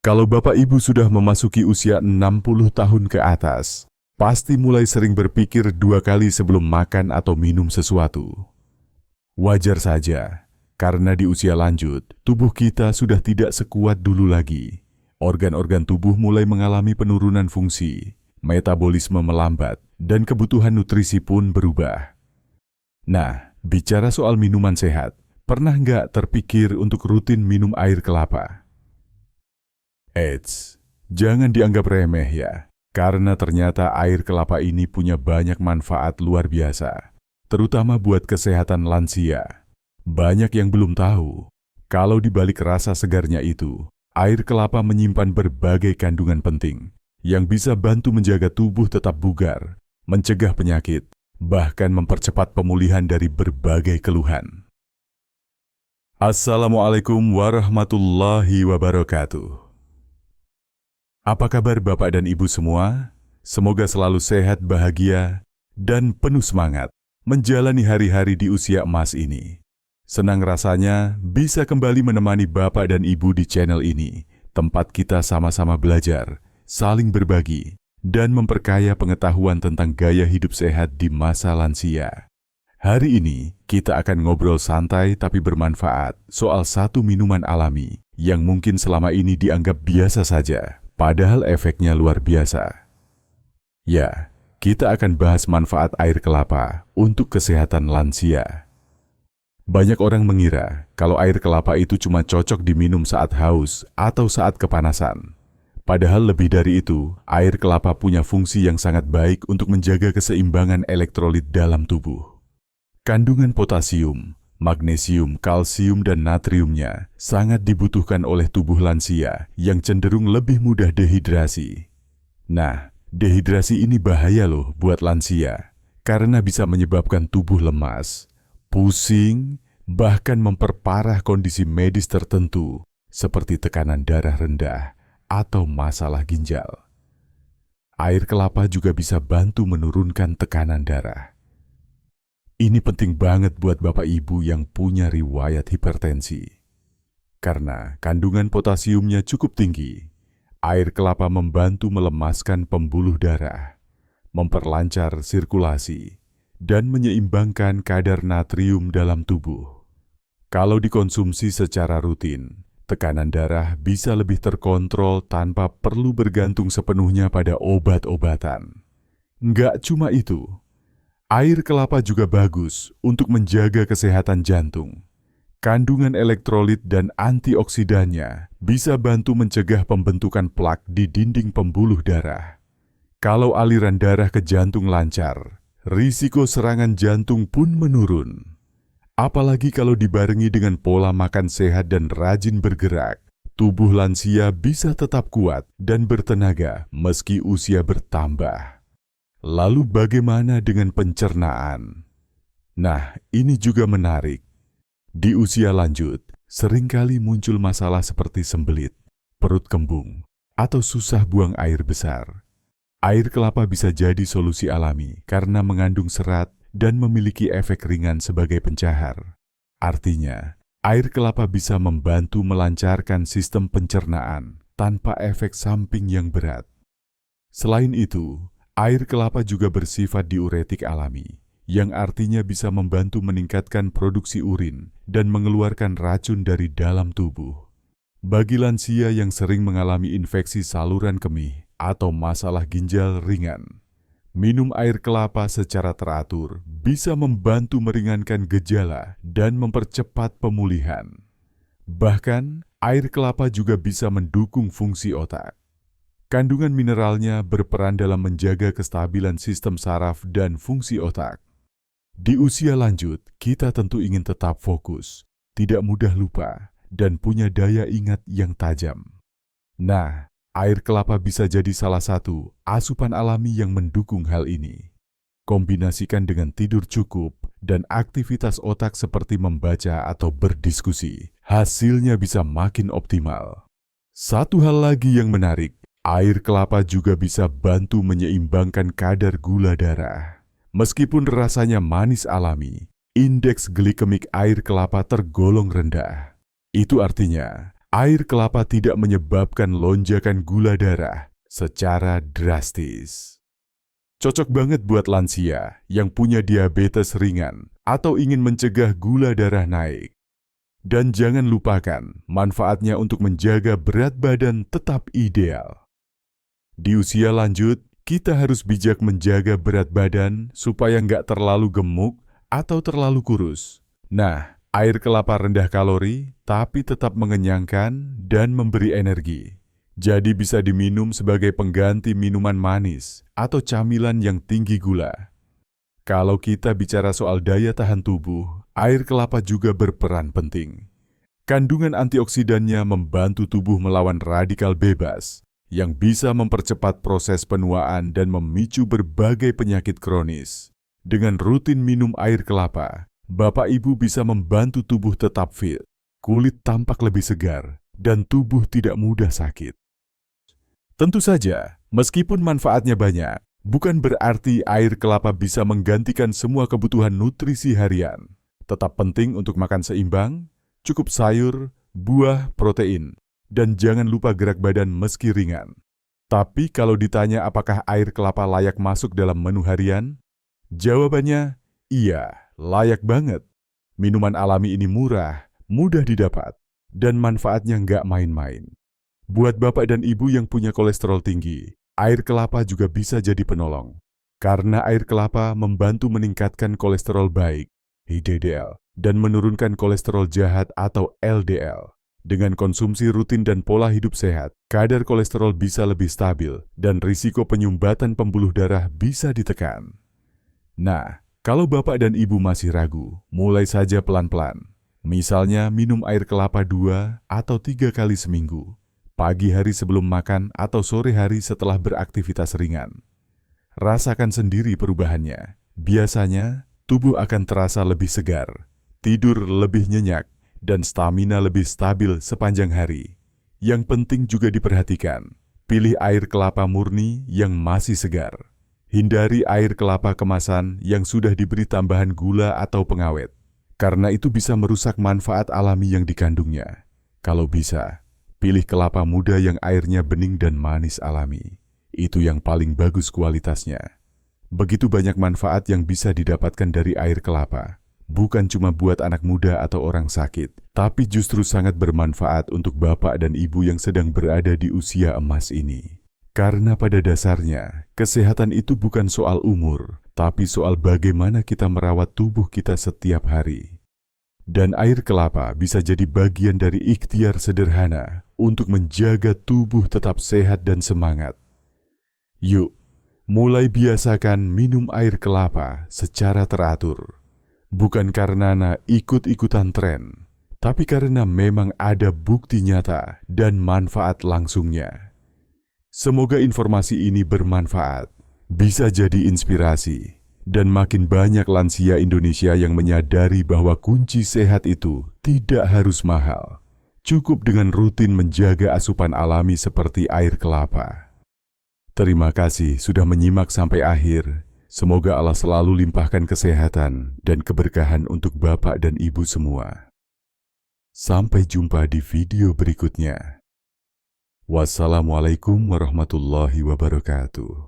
Kalau Bapak Ibu sudah memasuki usia 60 tahun ke atas, pasti mulai sering berpikir dua kali sebelum makan atau minum sesuatu. Wajar saja, karena di usia lanjut, tubuh kita sudah tidak sekuat dulu lagi. Organ-organ tubuh mulai mengalami penurunan fungsi, metabolisme melambat, dan kebutuhan nutrisi pun berubah. Nah, bicara soal minuman sehat, pernah nggak terpikir untuk rutin minum air kelapa? Eits, jangan dianggap remeh ya, karena ternyata air kelapa ini punya banyak manfaat luar biasa, terutama buat kesehatan lansia. Banyak yang belum tahu, kalau di balik rasa segarnya itu, air kelapa menyimpan berbagai kandungan penting yang bisa bantu menjaga tubuh tetap bugar, mencegah penyakit, bahkan mempercepat pemulihan dari berbagai keluhan. Assalamualaikum warahmatullahi wabarakatuh. Apa kabar Bapak dan Ibu semua? Semoga selalu sehat, bahagia, dan penuh semangat menjalani hari-hari di usia emas ini. Senang rasanya bisa kembali menemani Bapak dan Ibu di channel ini, tempat kita sama-sama belajar, saling berbagi, dan memperkaya pengetahuan tentang gaya hidup sehat di masa lansia. Hari ini, kita akan ngobrol santai tapi bermanfaat soal satu minuman alami yang mungkin selama ini dianggap biasa saja, padahal efeknya luar biasa. Ya, kita akan bahas manfaat air kelapa untuk kesehatan lansia. Banyak orang mengira kalau air kelapa itu cuma cocok diminum saat haus atau saat kepanasan. Padahal lebih dari itu, air kelapa punya fungsi yang sangat baik untuk menjaga keseimbangan elektrolit dalam tubuh. Kandungan potasium, magnesium, kalsium, dan natriumnya sangat dibutuhkan oleh tubuh lansia yang cenderung lebih mudah dehidrasi. Nah, dehidrasi ini bahaya loh buat lansia, karena bisa menyebabkan tubuh lemas, pusing, bahkan memperparah kondisi medis tertentu seperti tekanan darah rendah atau masalah ginjal. Air kelapa juga bisa bantu menurunkan tekanan darah. Ini penting banget buat Bapak Ibu yang punya riwayat hipertensi. Karena kandungan potasiumnya cukup tinggi, air kelapa membantu melemaskan pembuluh darah, memperlancar sirkulasi, dan menyeimbangkan kadar natrium dalam tubuh. Kalau dikonsumsi secara rutin, tekanan darah bisa lebih terkontrol tanpa perlu bergantung sepenuhnya pada obat-obatan. Nggak cuma itu, air kelapa juga bagus untuk menjaga kesehatan jantung. Kandungan elektrolit dan antioksidannya bisa bantu mencegah pembentukan plak di dinding pembuluh darah. Kalau aliran darah ke jantung lancar, risiko serangan jantung pun menurun. Apalagi kalau dibarengi dengan pola makan sehat dan rajin bergerak, tubuh lansia bisa tetap kuat dan bertenaga meski usia bertambah. Lalu bagaimana dengan pencernaan? Nah, ini juga menarik. Di usia lanjut, seringkali muncul masalah seperti sembelit, perut kembung, atau susah buang air besar. Air kelapa bisa jadi solusi alami karena mengandung serat dan memiliki efek ringan sebagai pencahar. Artinya, air kelapa bisa membantu melancarkan sistem pencernaan tanpa efek samping yang berat. Selain itu, air kelapa juga bersifat diuretik alami, yang artinya bisa membantu meningkatkan produksi urin dan mengeluarkan racun dari dalam tubuh. Bagi lansia yang sering mengalami infeksi saluran kemih atau masalah ginjal ringan, minum air kelapa secara teratur bisa membantu meringankan gejala dan mempercepat pemulihan. Bahkan, air kelapa juga bisa mendukung fungsi otak. Kandungan mineralnya berperan dalam menjaga kestabilan sistem saraf dan fungsi otak. Di usia lanjut, kita tentu ingin tetap fokus, tidak mudah lupa, dan punya daya ingat yang tajam. Nah, air kelapa bisa jadi salah satu asupan alami yang mendukung hal ini. Kombinasikan dengan tidur cukup dan aktivitas otak seperti membaca atau berdiskusi, hasilnya bisa makin optimal. Satu hal lagi yang menarik, air kelapa juga bisa bantu menyeimbangkan kadar gula darah. Meskipun rasanya manis alami, indeks glikemik air kelapa tergolong rendah. Itu artinya, air kelapa tidak menyebabkan lonjakan gula darah secara drastis. Cocok banget buat lansia yang punya diabetes ringan atau ingin mencegah gula darah naik. Dan jangan lupakan manfaatnya untuk menjaga berat badan tetap ideal. Di usia lanjut, kita harus bijak menjaga berat badan supaya nggak terlalu gemuk atau terlalu kurus. Nah, air kelapa rendah kalori tapi tetap mengenyangkan dan memberi energi. Jadi bisa diminum sebagai pengganti minuman manis atau camilan yang tinggi gula. Kalau kita bicara soal daya tahan tubuh, air kelapa juga berperan penting. Kandungan antioksidannya membantu tubuh melawan radikal bebas yang bisa mempercepat proses penuaan dan memicu berbagai penyakit kronis. Dengan rutin minum air kelapa, Bapak Ibu bisa membantu tubuh tetap fit, kulit tampak lebih segar, dan tubuh tidak mudah sakit. Tentu saja, meskipun manfaatnya banyak, bukan berarti air kelapa bisa menggantikan semua kebutuhan nutrisi harian. Tetap penting untuk makan seimbang, cukup sayur, buah, protein, dan jangan lupa gerak badan meski ringan. Tapi kalau ditanya apakah air kelapa layak masuk dalam menu harian? Jawabannya, iya, layak banget. Minuman alami ini murah, mudah didapat, dan manfaatnya nggak main-main. Buat bapak dan ibu yang punya kolesterol tinggi, air kelapa juga bisa jadi penolong. Karena air kelapa membantu meningkatkan kolesterol baik, HDL, dan menurunkan kolesterol jahat atau LDL. Dengan konsumsi rutin dan pola hidup sehat, kadar kolesterol bisa lebih stabil dan risiko penyumbatan pembuluh darah bisa ditekan. Nah, kalau bapak dan ibu masih ragu, mulai saja pelan-pelan. Misalnya minum air kelapa 2 atau 3 kali seminggu. Pagi hari sebelum makan atau sore hari setelah beraktivitas ringan. Rasakan sendiri perubahannya. Biasanya, tubuh akan terasa lebih segar, tidur lebih nyenyak, dan stamina lebih stabil sepanjang hari. Yang penting juga diperhatikan, pilih air kelapa murni yang masih segar. Hindari air kelapa kemasan yang sudah diberi tambahan gula atau pengawet, karena itu bisa merusak manfaat alami yang dikandungnya. Kalau bisa, pilih kelapa muda yang airnya bening dan manis alami. Itu yang paling bagus kualitasnya. Begitu banyak manfaat yang bisa didapatkan dari air kelapa. Bukan cuma buat anak muda atau orang sakit, tapi justru sangat bermanfaat untuk bapak dan ibu yang sedang berada di usia emas ini. Karena pada dasarnya, kesehatan itu bukan soal umur, tapi soal bagaimana kita merawat tubuh kita setiap hari. Dan air kelapa bisa jadi bagian dari ikhtiar sederhana untuk menjaga tubuh tetap sehat dan semangat. Yuk, mulai biasakan minum air kelapa secara teratur. Bukan karena ikut-ikutan tren, tapi karena memang ada bukti nyata dan manfaat langsungnya. Semoga informasi ini bermanfaat, bisa jadi inspirasi, dan makin banyak lansia Indonesia yang menyadari bahwa kunci sehat itu tidak harus mahal. Cukup dengan rutin menjaga asupan alami seperti air kelapa. Terima kasih sudah menyimak sampai akhir. Semoga Allah selalu limpahkan kesehatan dan keberkahan untuk bapak dan ibu semua. Sampai jumpa di video berikutnya. Wassalamualaikum warahmatullahi wabarakatuh.